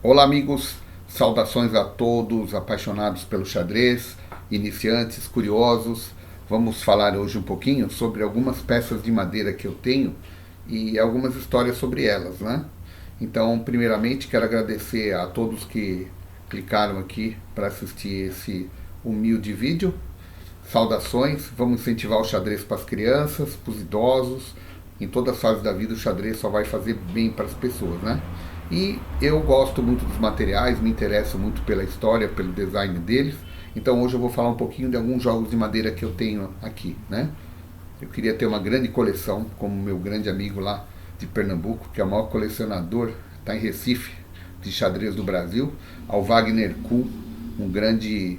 Olá, amigos, saudações a todos apaixonados pelo xadrez, iniciantes, curiosos. Vamos falar hoje um pouquinho sobre algumas peças de madeira que eu tenho e algumas histórias sobre elas, né? Então, primeiramente, quero agradecer a todos que clicaram aqui para assistir esse humilde vídeo. Saudações, vamos incentivar o xadrez para as crianças, para os idosos. Em todas as fases da vida, o xadrez só vai fazer bem para as pessoas, né? E eu gosto muito dos materiais, me interesso muito pela história, pelo design deles. Então hoje eu vou falar um pouquinho de alguns jogos de madeira que eu tenho aqui, né? Eu queria ter uma grande coleção, como meu grande amigo lá de Pernambuco, que é o maior colecionador, está em Recife, de xadrez do Brasil, ao Wagner Kuhn, um grande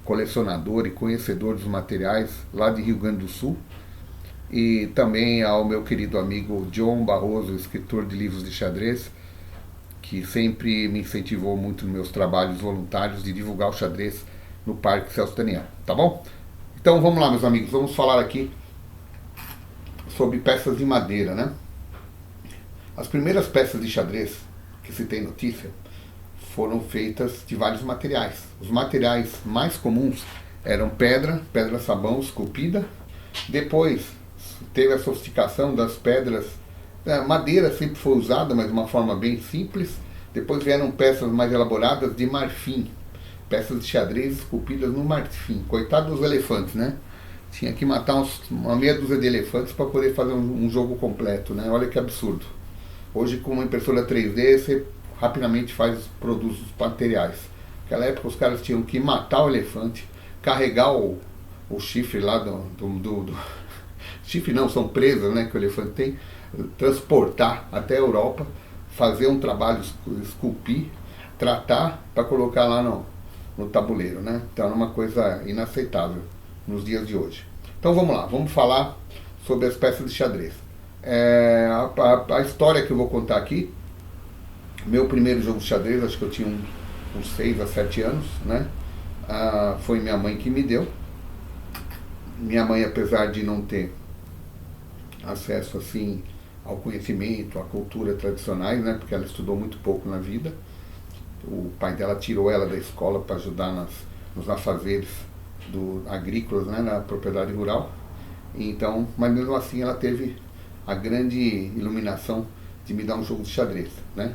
colecionador e conhecedor dos materiais lá de Rio Grande do Sul, e também ao meu querido amigo John Barroso, escritor de livros de xadrez, que sempre me incentivou muito nos meus trabalhos voluntários de divulgar o xadrez no Parque Celso Daniel, tá bom? Então vamos lá, meus amigos, vamos falar aqui sobre peças de madeira, né? As primeiras peças de xadrez que se tem notícia foram feitas de vários materiais. Os materiais mais comuns eram pedra, pedra sabão esculpida. Depois teve a sofisticação das pedras. Madeira sempre foi usada, mas de uma forma bem simples. Depois vieram peças mais elaboradas de marfim, peças de xadrez esculpidas no marfim. Coitado dos elefantes, né? Tinha que matar uma meia dúzia de elefantes para poder fazer um jogo completo, né? Olha que absurdo. Hoje, com uma impressora 3D, você rapidamente produz os materiais. Naquela época, os caras tinham que matar o elefante, carregar o chifre lá chifre não, são presas, né, que o elefante tem, transportar até a Europa, fazer um trabalho, esculpir, tratar para colocar lá no tabuleiro, né? Então é uma coisa inaceitável nos dias de hoje. Então vamos lá, vamos falar sobre as peças de xadrez. A história que eu vou contar aqui, meu primeiro jogo de xadrez, acho que eu tinha uns 6 a 7 anos, né? Foi minha mãe que me deu. Minha mãe, apesar de não ter acesso assim ao conhecimento, à cultura tradicionais, né? Porque ela estudou muito pouco na vida. O pai dela tirou ela da escola para ajudar nos afazeres agrícolas, né? Na propriedade rural. Então, mas mesmo assim ela teve a grande iluminação de me dar um jogo de xadrez, né?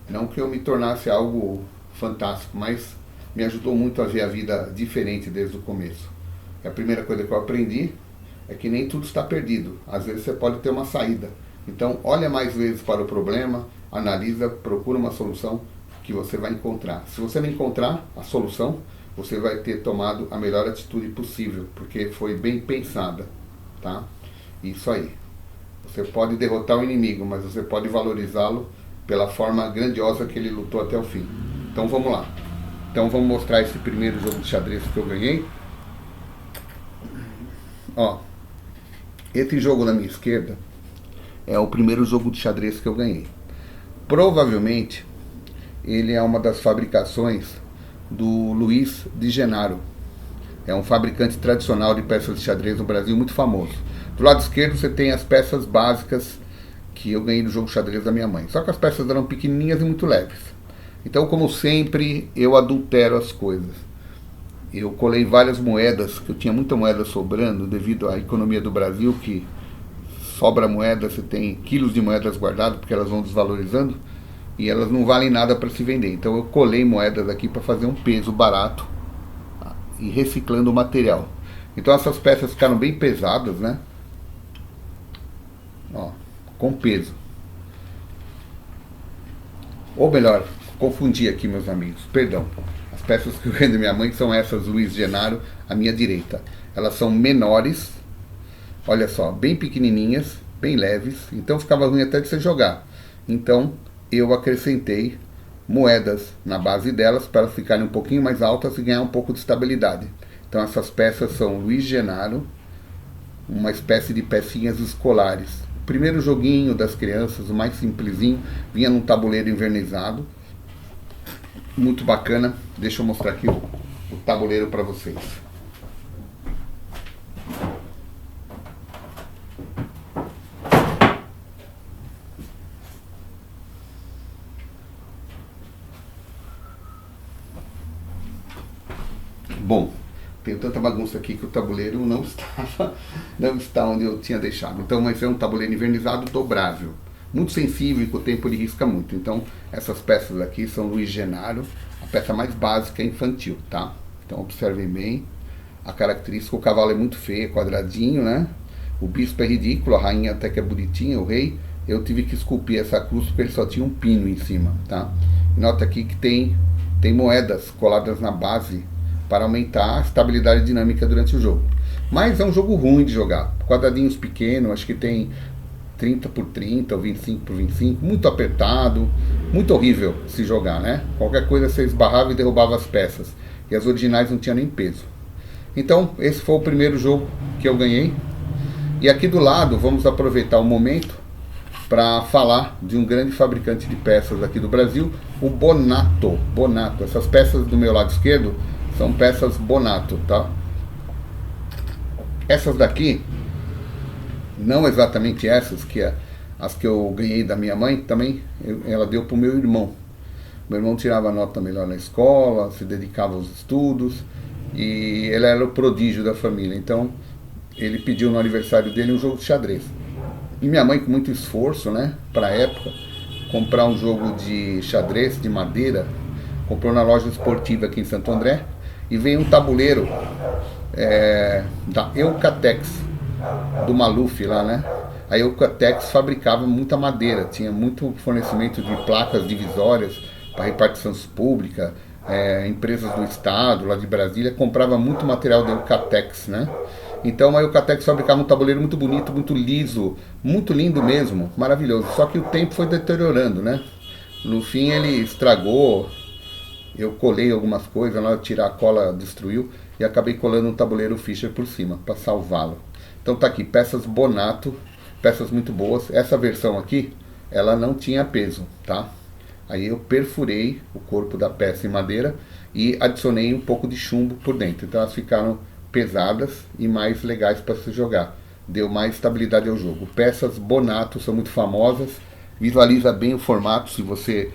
Não que eu me tornasse algo fantástico, mas me ajudou muito a ver a vida diferente desde o começo. E a primeira coisa que eu aprendi é que nem tudo está perdido. Às vezes você pode ter uma saída. Então, olha mais vezes para o problema, analisa, procura uma solução que você vai encontrar. Se você não encontrar a solução, você vai ter tomado a melhor atitude possível, porque foi bem pensada, tá? Isso aí. Você pode derrotar o inimigo, mas você pode valorizá-lo pela forma grandiosa que ele lutou até o fim. Então vamos lá. Então vamos mostrar esse primeiro jogo de xadrez que eu ganhei. Ó, esse jogo na minha esquerda é o primeiro jogo de xadrez que eu ganhei. Provavelmente ele é uma das fabricações do Luiz de Genaro. É um fabricante tradicional de peças de xadrez no Brasil, muito famoso. Do lado esquerdo você tem as peças básicas que eu ganhei do jogo de xadrez da minha mãe. Só que as peças eram pequenininhas e muito leves. Então, como sempre, eu adultero as coisas. Eu colei várias moedas, que eu tinha muita moeda sobrando devido à economia do Brasil, que sobra moeda, você tem quilos de moedas guardadas, porque elas vão desvalorizando, e elas não valem nada para se vender. Então eu colei moedas aqui para fazer um peso barato e reciclando o material. Então essas peças ficaram bem pesadas, né? Ó, com peso. Ou melhor, confundi aqui, meus amigos, perdão. As peças que eu ganhei da minha mãe são essas Luiz Genaro, à minha direita. Elas são menores, olha só, bem pequenininhas, bem leves, então ficava ruim até de você jogar. Então eu acrescentei moedas na base delas para elas ficarem um pouquinho mais altas e ganhar um pouco de estabilidade. Então essas peças são Luiz Genaro, uma espécie de pecinhas escolares. O primeiro joguinho das crianças, o mais simplesinho, vinha num tabuleiro envernizado, muito bacana. Deixa eu mostrar aqui o tabuleiro para vocês. Bom, tenho tanta bagunça aqui que o tabuleiro não está onde eu tinha deixado. Então, mas é um tabuleiro invernizado dobrável, muito sensível e com o tempo ele risca muito. Então, essas peças aqui são Luiz Genaro, a peça mais básica infantil, tá? Então, observem bem a característica. O cavalo é muito feio, quadradinho, né? O bispo é ridículo, a rainha até que é bonitinha, o rei. Eu tive que esculpir essa cruz porque ele só tinha um pino em cima, tá? E nota aqui que tem moedas coladas na base para aumentar a estabilidade dinâmica durante o jogo. Mas é um jogo ruim de jogar. Quadradinhos pequenos, acho que tem 30 por 30 ou 25 por 25, muito apertado, muito horrível se jogar, né? Qualquer coisa você esbarrava e derrubava as peças. E as originais não tinham nem peso. Então, esse foi o primeiro jogo que eu ganhei. E aqui do lado, vamos aproveitar o momento para falar de um grande fabricante de peças aqui do Brasil, o Bonato. Bonato. Essas peças do meu lado esquerdo são peças Bonato, tá? Essas daqui, não exatamente essas, as que eu ganhei da minha mãe, também ela deu para o meu irmão. Meu irmão tirava nota melhor na escola, se dedicava aos estudos e ele era o prodígio da família. Então ele pediu no aniversário dele um jogo de xadrez. E minha mãe, com muito esforço, né, para a época, comprar um jogo de xadrez de madeira, comprou na loja esportiva aqui em Santo André, e veio um tabuleiro da Eucatex, do Maluf lá, né? A Eucatex fabricava muita madeira, tinha muito fornecimento de placas divisórias para repartição pública, empresas do estado, lá de Brasília, comprava muito material da Eucatex, né? Então a Eucatex fabricava um tabuleiro muito bonito, muito liso, muito lindo mesmo, maravilhoso. Só que o tempo foi deteriorando, né? No fim ele estragou, eu colei algumas coisas, na hora de tirar a cola destruiu, e acabei colando um tabuleiro Fischer por cima, para salvá-lo. Então tá aqui, peças Bonato, peças muito boas. Essa versão aqui, ela não tinha peso, tá? Aí eu perfurei o corpo da peça em madeira e adicionei um pouco de chumbo por dentro. Então elas ficaram pesadas e mais legais para se jogar. Deu mais estabilidade ao jogo. Peças Bonato são muito famosas. Visualiza bem o formato se você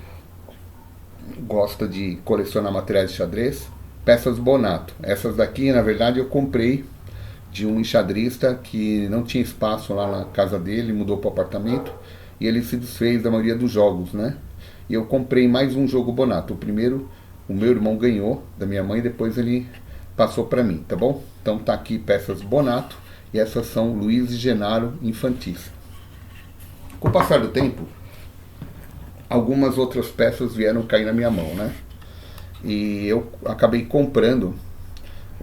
gosta de colecionar materiais de xadrez. Peças Bonato. Essas daqui, na verdade, eu comprei de um enxadrista que não tinha espaço lá na casa dele, mudou para o apartamento e ele se desfez da maioria dos jogos, né? E eu comprei mais um jogo Bonato. O primeiro, o meu irmão ganhou da minha mãe, depois ele passou para mim, tá bom? Então tá aqui peças Bonato e essas são Luiz Genaro infantis. Com o passar do tempo, algumas outras peças vieram cair na minha mão, né? E eu acabei comprando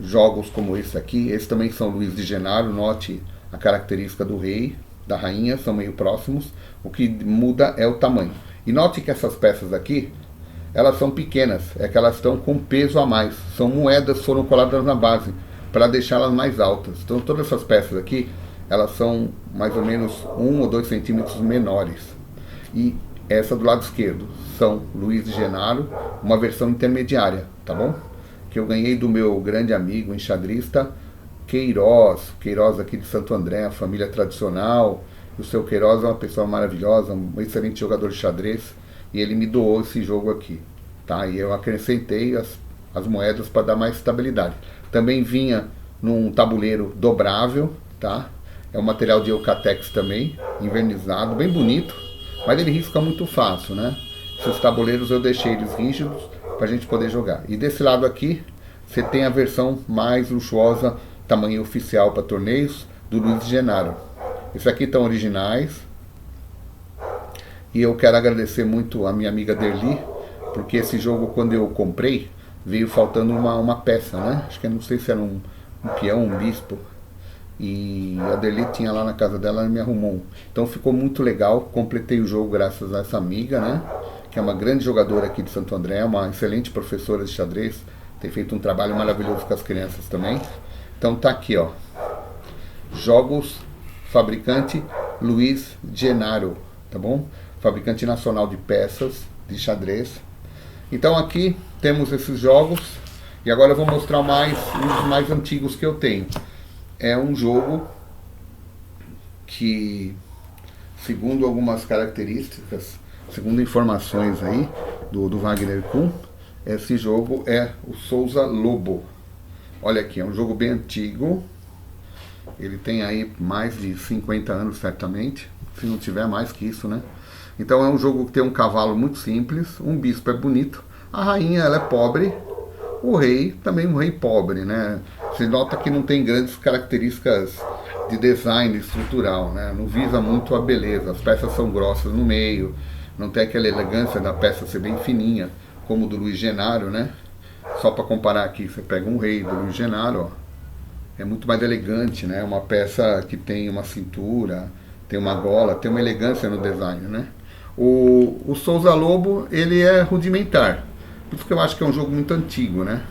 jogos como esse aqui. Esses também são Luiz de Genaro. Note a característica do rei, da rainha, são meio próximos. O que muda é o tamanho. E note que essas peças aqui, elas são pequenas, é que elas estão com peso a mais. São moedas que foram coladas na base, para deixá-las mais altas. Então todas essas peças aqui, elas são mais ou menos 1 ou 2 centímetros menores. E essa do lado esquerdo são Luiz de Genaro, uma versão intermediária, tá bom? Que eu ganhei do meu grande amigo enxadrista Queiroz aqui de Santo André, a família tradicional. O seu Queiroz é uma pessoa maravilhosa, um excelente jogador de xadrez, e ele me doou esse jogo aqui, tá? E eu acrescentei as moedas para dar mais estabilidade. Também vinha num tabuleiro dobrável, tá? É um material de Eucatex também, invernizado, bem bonito, mas ele risca muito fácil, né? Esses tabuleiros eu deixei eles rígidos para a gente poder jogar. E desse lado aqui, você tem a versão mais luxuosa, tamanho oficial para torneios, do Luiz de Genaro. Esses aqui estão originais. E eu quero agradecer muito a minha amiga Derli, porque esse jogo, quando eu comprei, veio faltando uma peça, né? Acho que eu não sei se era um peão, um bispo. E a Derli tinha lá na casa dela, ela me arrumou. Então ficou muito legal, completei o jogo graças a essa amiga, né? Que é uma grande jogadora aqui de Santo André, uma excelente professora de xadrez, tem feito um trabalho maravilhoso com as crianças também. Então tá aqui, ó. Jogos, fabricante Luiz Genaro, tá bom? Fabricante nacional de peças de xadrez. Então aqui temos esses jogos. E agora eu vou mostrar um dos mais antigos que eu tenho. É um jogo que, segundo algumas características, segundo informações aí do Wagner Kuhn, esse jogo é o Souza Lobo. Olha aqui, é um jogo bem antigo. Ele tem aí mais de 50 anos certamente, se não tiver mais que isso, né? Então é um jogo que tem um cavalo muito simples, um bispo é bonito, a rainha ela é pobre, o rei também um rei pobre, né? Você nota que não tem grandes características de design estrutural, né? Não visa muito a beleza, as peças são grossas no meio, não tem aquela elegância da peça ser bem fininha, como do Luiz Genaro, né? Só para comparar aqui, você pega um rei do Luiz Genaro, ó, é muito mais elegante, né? Uma peça que tem uma cintura, tem uma gola, tem uma elegância no design, né? O Souza Lobo, ele é rudimentar. Por isso que eu acho que é um jogo muito antigo, né?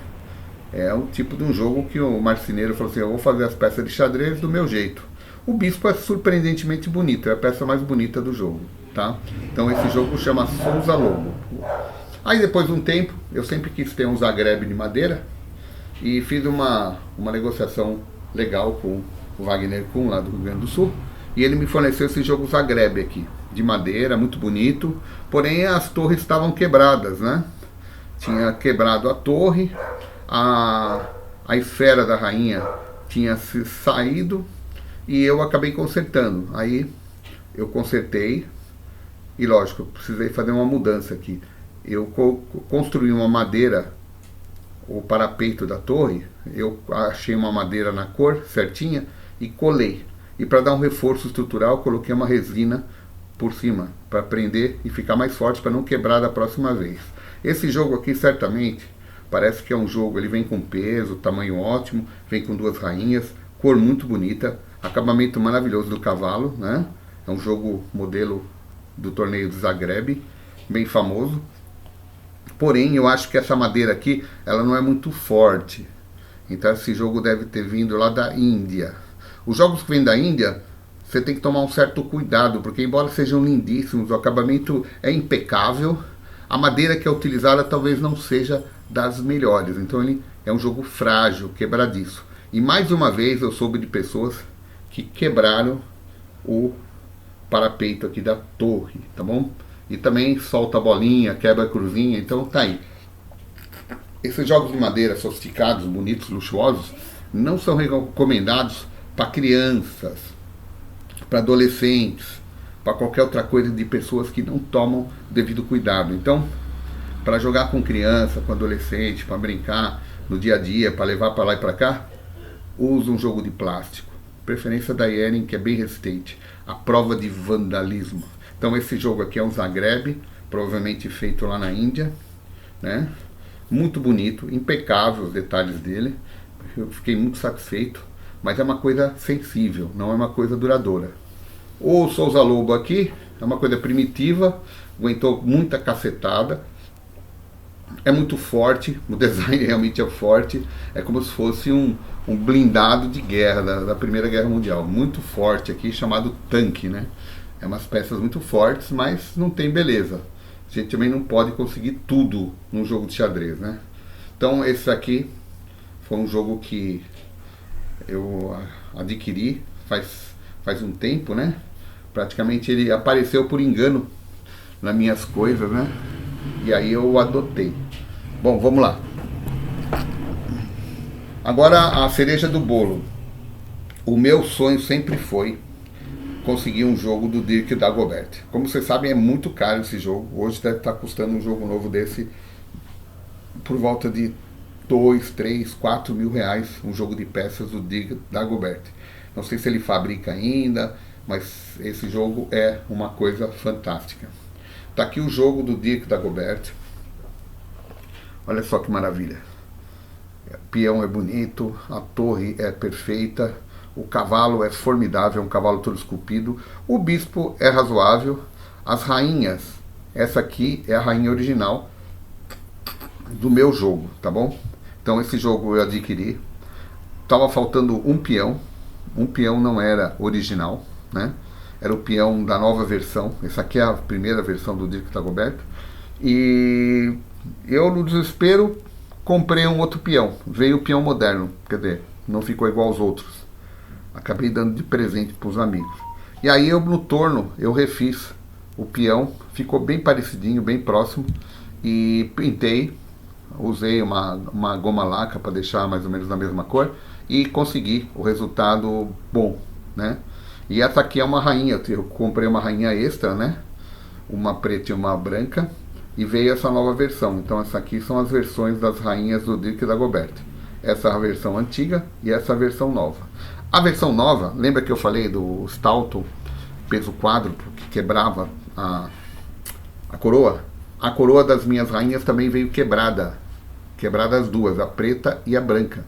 É o tipo de um jogo que o marceneiro falou assim, eu vou fazer as peças de xadrez do meu jeito. O bispo é surpreendentemente bonito, é a peça mais bonita do jogo, tá? Então esse jogo chama Souza Lobo. Aí depois de um tempo, eu sempre quis ter um Zagreb de madeira, e fiz uma negociação legal com o Wagner Kuhn, lá do Rio Grande do Sul, e ele me forneceu esse jogo Zagreb aqui, de madeira, muito bonito, porém as torres estavam quebradas, né? Tinha quebrado a torre, a, a esfera da rainha tinha se saído, e eu acabei consertando. Aí eu consertei, e lógico, eu precisei fazer uma mudança aqui. Eu construí uma madeira, o parapeito da torre, eu achei uma madeira na cor certinha e colei. E para dar um reforço estrutural, coloquei uma resina por cima, para prender e ficar mais forte, para não quebrar da próxima vez. Esse jogo aqui, certamente, parece que é um jogo, ele vem com peso, tamanho ótimo, vem com duas rainhas, cor muito bonita, acabamento maravilhoso do cavalo, né? É um jogo modelo do torneio do Zagreb, bem famoso. Porém, eu acho que essa madeira aqui, ela não é muito forte. Então esse jogo deve ter vindo lá da Índia. Os jogos que vêm da Índia, você tem que tomar um certo cuidado, porque embora sejam lindíssimos, o acabamento é impecável, a madeira que é utilizada talvez não seja das melhores. Então ele é um jogo frágil, quebradiço. E mais uma vez eu soube de pessoas que quebraram o parapeito aqui da torre, tá bom? E também solta a bolinha, quebra a cruzinha, então tá aí. Esses jogos de madeira sofisticados, bonitos, luxuosos, não são recomendados para crianças, para adolescentes, para qualquer outra coisa de pessoas que não tomam devido cuidado. Então, para jogar com criança, com adolescente, para brincar no dia a dia, para levar para lá e para cá, usa um jogo de plástico. Preferência da Yeren, que é bem resistente. A prova de vandalismo. Então esse jogo aqui é um Zagreb, provavelmente feito lá na Índia, né? Muito bonito, impecável os detalhes dele. Eu fiquei muito satisfeito, mas é uma coisa sensível, não é uma coisa duradoura. O Souza Lobo aqui é uma coisa primitiva, aguentou muita cacetada, é muito forte, o design realmente é forte, é como se fosse um blindado de guerra, da Primeira Guerra Mundial, muito forte aqui, chamado tanque, né? É umas peças muito fortes, mas não tem beleza. A gente também não pode conseguir tudo num jogo de xadrez, né? Então esse aqui foi um jogo que eu adquiri faz um tempo, né? Praticamente ele apareceu por engano nas minhas coisas, né? E aí eu adotei. Bom, vamos lá. Agora a cereja do bolo. O meu sonho sempre foi conseguir um jogo do Dirk Dagobert. Como vocês sabem, é muito caro esse jogo. Hoje deve estar custando um jogo novo desse por volta de 2, 3, 4 mil reais. Um jogo de peças do Dirk Dagobert. Não sei se ele fabrica ainda, mas esse jogo é uma coisa fantástica. Tá aqui o jogo do Dirk Dagobert. Olha só que maravilha. O peão é bonito, a torre é perfeita, o cavalo é formidável, é um cavalo todo esculpido, o bispo é razoável, as rainhas, essa aqui é a rainha original do meu jogo, tá bom? Então esse jogo eu adquiri, estava faltando um peão não era original, né? Era o peão da nova versão, essa aqui é a primeira versão do Dirk Dagobert, e eu no desespero comprei um outro peão, veio o peão moderno, quer dizer, não ficou igual aos outros. Acabei dando de presente para os amigos. E aí eu no torno eu refiz o peão, ficou bem parecidinho, bem próximo, e pintei usei uma goma laca para deixar mais ou menos na mesma cor e consegui o resultado bom, né? E essa aqui é uma rainha, eu comprei uma rainha extra, né? Uma preta e uma branca, e veio essa nova versão. Então essa aqui são as versões das rainhas do Dirk Dagobert. Essa é a versão antiga e essa é a versão nova. A versão nova, lembra que eu falei do Stalto peso quádruplo que quebrava a coroa? A coroa das minhas rainhas também veio quebrada. Quebrada as duas, a preta e a branca.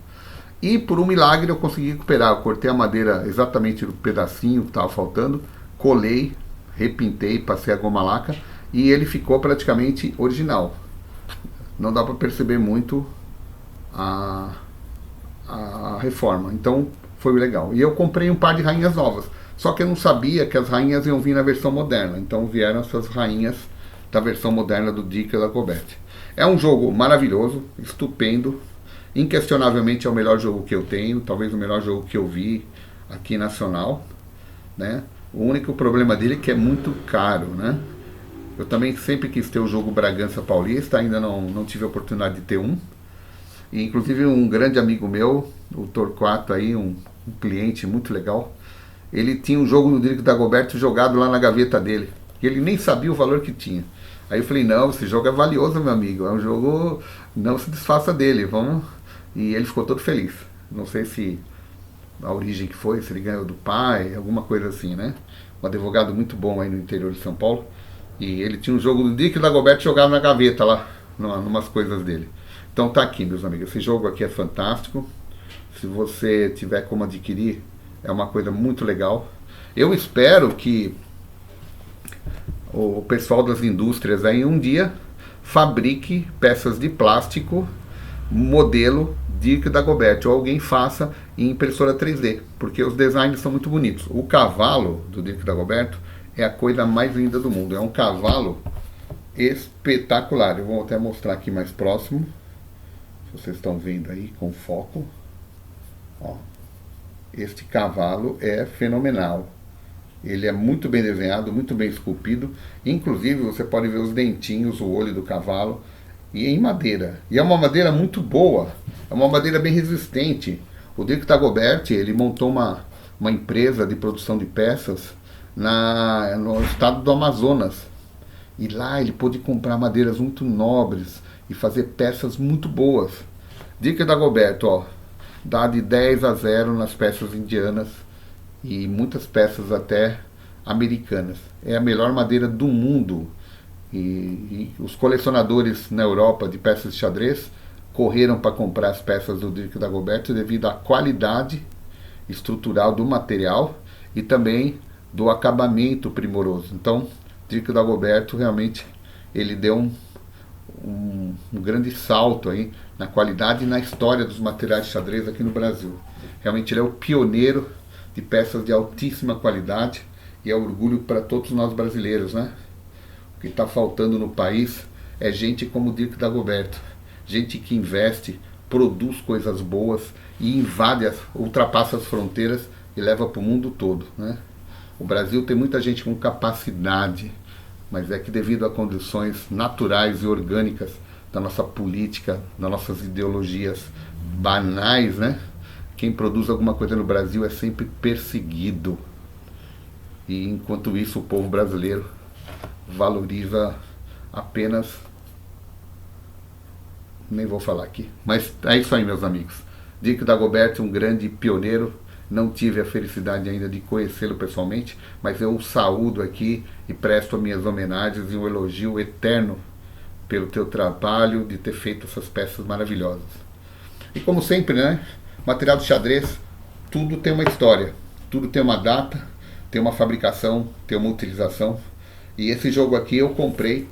E por um milagre eu consegui recuperar. Eu cortei a madeira exatamente no pedacinho que estava faltando, colei, repintei, passei a goma laca e ele ficou praticamente original. Não dá para perceber muito a reforma. Então foi legal. E eu comprei um par de rainhas novas. Só que eu não sabia que as rainhas iam vir na versão moderna. Então vieram essas rainhas da versão moderna do Dirk Dagobert. É um jogo maravilhoso, estupendo. Inquestionavelmente é o melhor jogo que eu tenho. Talvez o melhor jogo que eu vi aqui nacional, né? O único problema dele é que é muito caro, né? Eu também sempre quis ter o jogo Bragança Paulista. Ainda não tive a oportunidade de ter um. E, inclusive um grande amigo meu, o Torquato aí, um cliente muito legal, ele tinha um jogo do Dirk Dagobert jogado lá na gaveta dele. E ele nem sabia o valor que tinha. Aí eu falei, não, esse jogo é valioso, meu amigo. É um jogo, não se desfaça dele, vamos. E ele ficou todo feliz. Não sei se a origem que foi, se ele ganhou do pai, alguma coisa assim, né? Um advogado muito bom aí no interior de São Paulo. E ele tinha um jogo do Dirk Dagobert jogado na gaveta lá, numas coisas dele. Então tá aqui, meus amigos. Esse jogo aqui é fantástico. Se você tiver como adquirir, é uma coisa muito legal. Eu espero que o pessoal das indústrias aí um dia fabrique peças de plástico modelo Dirk Dagobert, ou alguém faça em impressora 3D, porque os designs são muito bonitos. O cavalo do Dirk Dagobert é a coisa mais linda do mundo. É um cavalo espetacular. Eu vou até mostrar aqui mais próximo. Vocês estão vendo aí com foco. Ó, este cavalo é fenomenal. Ele é muito bem desenhado, muito bem esculpido. Inclusive você pode ver os dentinhos, o olho do cavalo. E em madeira. E é uma madeira muito boa. É uma madeira bem resistente. O Dirk Dagobert, ele montou uma empresa de produção de peças no estado do Amazonas. E lá ele pôde comprar madeiras muito nobres e fazer peças muito boas. Dirk Dagobert, ó, dá de 10-0 nas peças indianas e muitas peças até americanas. É a melhor madeira do mundo. E os colecionadores na Europa de peças de xadrez correram para comprar as peças do Dirk Dagobert devido à qualidade estrutural do material e também do acabamento primoroso. Então, Dirk Dagobert realmente ele deu um grande salto aí na qualidade e na história dos materiais de xadrez aqui no Brasil. Realmente ele é o pioneiro de peças de altíssima qualidade e é orgulho para todos nós brasileiros, né? O que está faltando no país é gente como Dirk Dagobert, gente que investe, produz coisas boas e invade, ultrapassa as fronteiras e leva para o mundo todo, né? O Brasil tem muita gente com capacidade, mas é que devido a condições naturais e orgânicas da nossa política, das nossas ideologias banais, né? Quem produz alguma coisa no Brasil é sempre perseguido. E enquanto isso o povo brasileiro valoriza apenas... Nem vou falar aqui. Mas é isso aí, meus amigos. Dirk Dagobert, um grande pioneiro. Não tive a felicidade ainda de conhecê-lo pessoalmente, mas eu o saúdo aqui e presto minhas homenagens e um elogio eterno pelo teu trabalho de ter feito essas peças maravilhosas. E como sempre, né? Material de xadrez, tudo tem uma história, tudo tem uma data, tem uma fabricação, tem uma utilização. E esse jogo aqui eu comprei.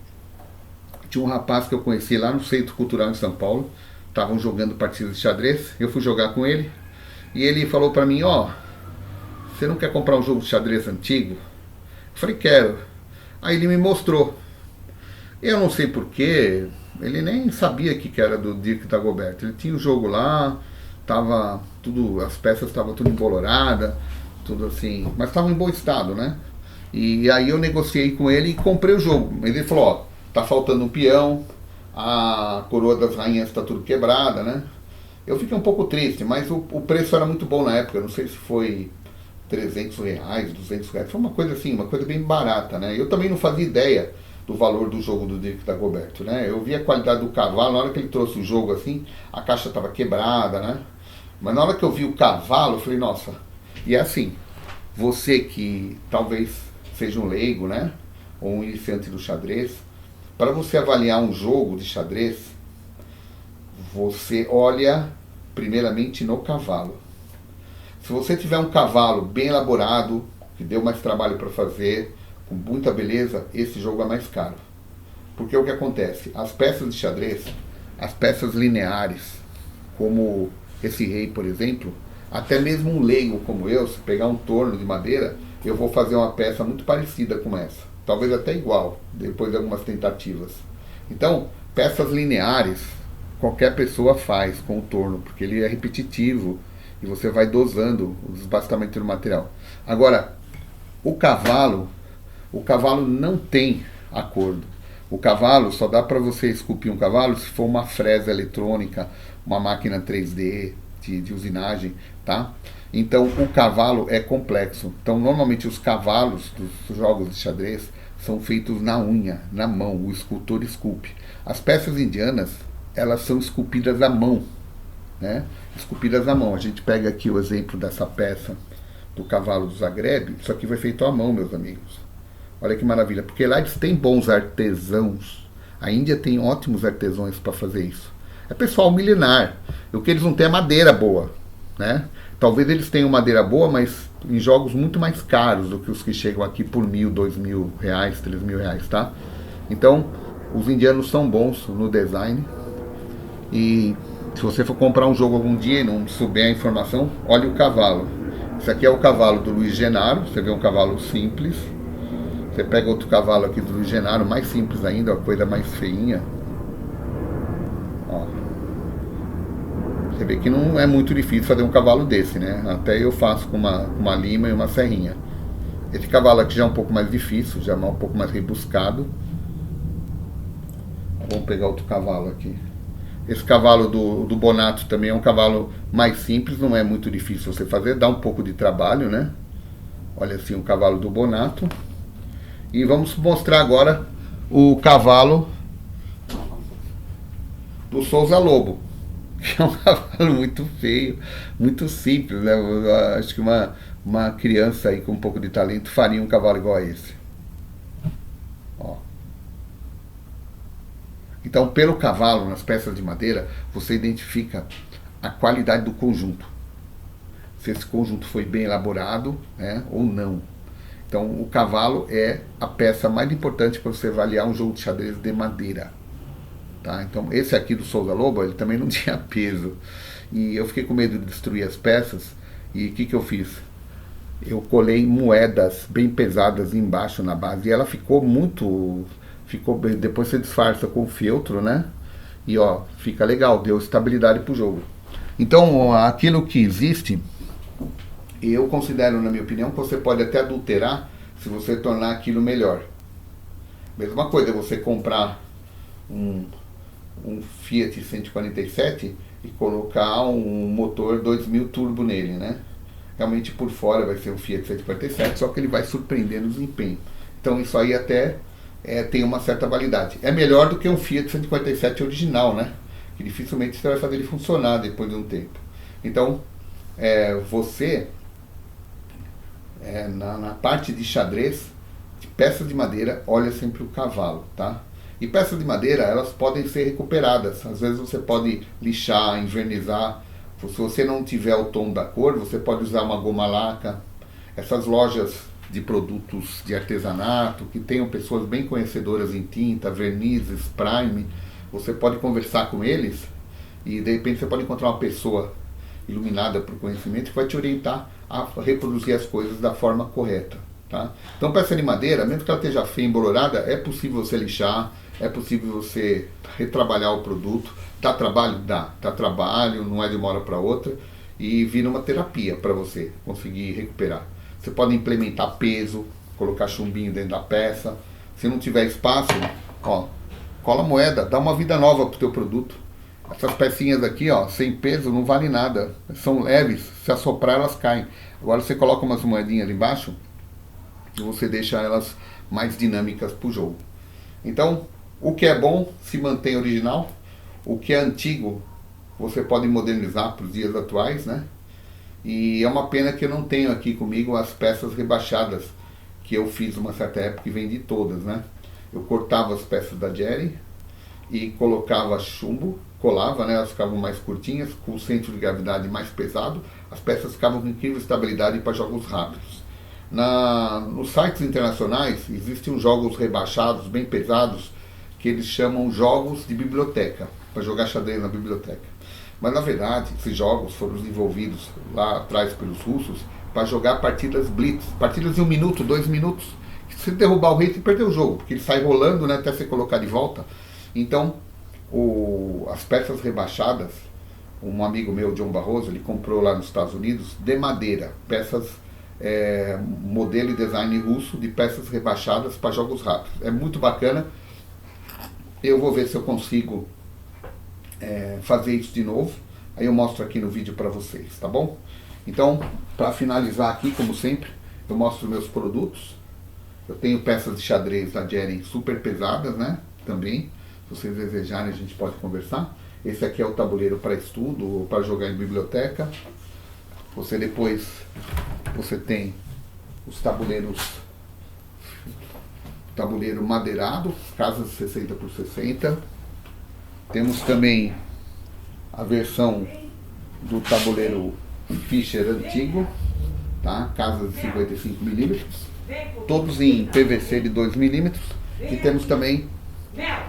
Tinha um rapaz que eu conheci lá no Centro Cultural em São Paulo. Estavam jogando partidas de xadrez. Eu fui jogar com ele. E ele falou pra mim, ó, você não quer comprar um jogo de xadrez antigo? Eu falei, quero. Aí ele me mostrou. Eu não sei porquê, ele nem sabia que era do Dirk Dagobert. Ele tinha o jogo lá, tava tudo, as peças estavam tudo embolorada, tudo assim, mas estava em bom estado, né? E aí eu negociei com ele e comprei o jogo. Ele falou, ó, tá faltando um peão, a coroa das rainhas está tudo quebrada, né? Eu fiquei um pouco triste, mas o preço era muito bom na época, não sei se foi R$ 300, R$ 200, foi uma coisa assim, uma coisa bem barata, né? Eu também não fazia ideia do valor do jogo do Dick Dagoberto, né? Eu vi a qualidade do cavalo, na hora que ele trouxe o jogo assim, a caixa estava quebrada, né? Mas na hora que eu vi o cavalo, eu falei, nossa, e é assim, você que talvez seja um leigo, né? Ou um iniciante do xadrez, para você avaliar um jogo de xadrez, você olha primeiramente no cavalo. Se você tiver um cavalo bem elaborado, que deu mais trabalho para fazer, com muita beleza, esse jogo é mais caro. Porque o que acontece? As peças de xadrez, as peças lineares, como esse rei, por exemplo, até mesmo um leigo como eu, se pegar um torno de madeira, eu vou fazer uma peça muito parecida com essa. Talvez até igual, depois de algumas tentativas. Então, peças lineares, qualquer pessoa faz com o torno, porque ele é repetitivo e você vai dosando o desbastamento do material. Agora, o cavalo não tem acordo. O cavalo só dá para você esculpir um cavalo se for uma fresa eletrônica, uma máquina 3D de usinagem, tá? Então o cavalo é complexo. Então normalmente os cavalos dos jogos de xadrez são feitos na unha, na mão. O escultor esculpe. As peças indianas, elas são esculpidas à mão, né? Esculpidas à mão. A gente pega aqui o exemplo dessa peça do cavalo do Zagreb. Isso aqui foi feito à mão, meus amigos. Olha que maravilha, porque lá eles têm bons artesãos. A Índia tem ótimos artesãos para fazer isso. É pessoal milenar. O que eles não têm é madeira boa, né? Talvez eles tenham madeira boa, mas em jogos muito mais caros do que os que chegam aqui por R$ 1.000, R$ 2.000, R$ 3.000, tá? Então, os indianos são bons no design. E se você for comprar um jogo algum dia e não souber a informação, olhe o cavalo. Esse aqui é o cavalo do Luiz Genaro. Você vê um cavalo simples. Você pega outro cavalo aqui do Luiz Genaro, mais simples ainda, uma coisa mais feinha. Ó. Você vê que não é muito difícil fazer um cavalo desse, né? Até eu faço com uma lima e uma serrinha. Esse cavalo aqui já é um pouco mais difícil, já é um pouco mais rebuscado. Vamos pegar outro cavalo aqui. Esse cavalo do Bonato também é um cavalo mais simples, não é muito difícil você fazer, dá um pouco de trabalho, né? Olha assim, o cavalo do Bonato. E vamos mostrar agora o cavalo do Souza Lobo, que é um cavalo muito feio, muito simples, né? Eu acho que uma criança aí com um pouco de talento faria um cavalo igual a esse. Ó. Então, pelo cavalo, nas peças de madeira, você identifica a qualidade do conjunto. Se esse conjunto foi bem elaborado, né, ou não. Então, o cavalo é a peça mais importante para você avaliar um jogo de xadrez de madeira. Tá? Então, esse aqui do Souza Lobo, ele também não tinha peso. E eu fiquei com medo de destruir as peças. E o que eu fiz? Eu colei moedas bem pesadas embaixo na base. E ela ficou muito... depois você disfarça com o feltro, né? E ó, fica legal, deu estabilidade pro jogo. Então, aquilo que existe... eu considero, na minha opinião, que você pode até adulterar se você tornar aquilo melhor. Mesma coisa, você comprar um Fiat 147 e colocar um motor 2000 turbo nele, né? Realmente por fora vai ser um Fiat 147, só que ele vai surpreender no desempenho. Então isso aí até tem uma certa validade. É melhor do que um Fiat 147 original, né? Que dificilmente você vai fazer ele funcionar depois de um tempo. Então, você... na parte de xadrez, de peças de madeira, olha sempre o cavalo, tá? E peças de madeira, elas podem ser recuperadas. Às vezes você pode lixar, envernizar. Se você não tiver o tom da cor, você pode usar uma goma laca. Essas lojas de produtos de artesanato, que tenham pessoas bem conhecedoras em tinta, vernizes, prime, você pode conversar com eles e de repente você pode encontrar uma pessoa iluminada por conhecimento que vai te orientar a reproduzir as coisas da forma correta, tá? Então, peça de madeira, mesmo que ela esteja feia, embolorada, é possível você lixar, é possível você retrabalhar o produto. Dá trabalho? Dá. Dá trabalho, não é de uma hora para outra, e vira uma terapia para você conseguir recuperar. Você pode implementar peso, colocar chumbinho dentro da peça. Se não tiver espaço, ó, cola moeda, dá uma vida nova pro teu produto. Essas pecinhas aqui, ó, sem peso, não valem nada. São leves, se assoprar elas caem. Agora você coloca umas moedinhas ali embaixo e você deixa elas mais dinâmicas pro jogo. Então, o que é bom se mantém original. O que é antigo, você pode modernizar para os dias atuais, né? E é uma pena que eu não tenho aqui comigo as peças rebaixadas, que eu fiz uma certa época e vendi todas, né? Eu cortava as peças da Jerry e colocava chumbo, colava, né? Elas ficavam mais curtinhas, com o centro de gravidade mais pesado, as peças ficavam com incrível estabilidade para jogos rápidos. Nos sites internacionais existem jogos rebaixados, bem pesados, que eles chamam jogos de biblioteca, para jogar xadrez na biblioteca. Mas na verdade, esses jogos foram desenvolvidos lá atrás pelos russos para jogar partidas blitz, partidas de 1 minuto, 2 minutos. Se derrubar o rei, você perdeu o jogo, porque ele sai rolando, né, até você colocar de volta. Então, as peças rebaixadas, um amigo meu, John Barroso, ele comprou lá nos Estados Unidos de madeira, peças, modelo e design russo de peças rebaixadas para jogos rápidos. É muito bacana. Eu vou ver se eu consigo fazer isso de novo. Aí eu mostro aqui no vídeo para vocês, tá bom? Então, para finalizar aqui, como sempre, eu mostro meus produtos. Eu tenho peças de xadrez da Jerry super pesadas, né? Também, se vocês desejarem, a gente pode conversar. Esse aqui é o tabuleiro para estudo ou para jogar em biblioteca. Você tem os tabuleiro madeirado, casas 60 por 60. Temos também a versão do tabuleiro Fischer antigo, tá? Casas de 55 milímetros, todos em PVC de 2 milímetros. E temos também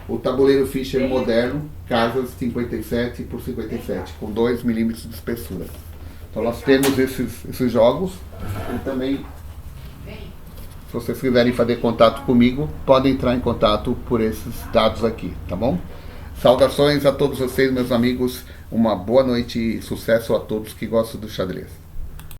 o tabuleiro Fischer moderno, casas 57 por 57, com 2 milímetros de espessura. Então nós temos esses jogos. E também, se vocês quiserem fazer contato comigo, podem entrar em contato por esses dados aqui, tá bom? Saudações a todos vocês, meus amigos. Uma boa noite e sucesso a todos que gostam do xadrez.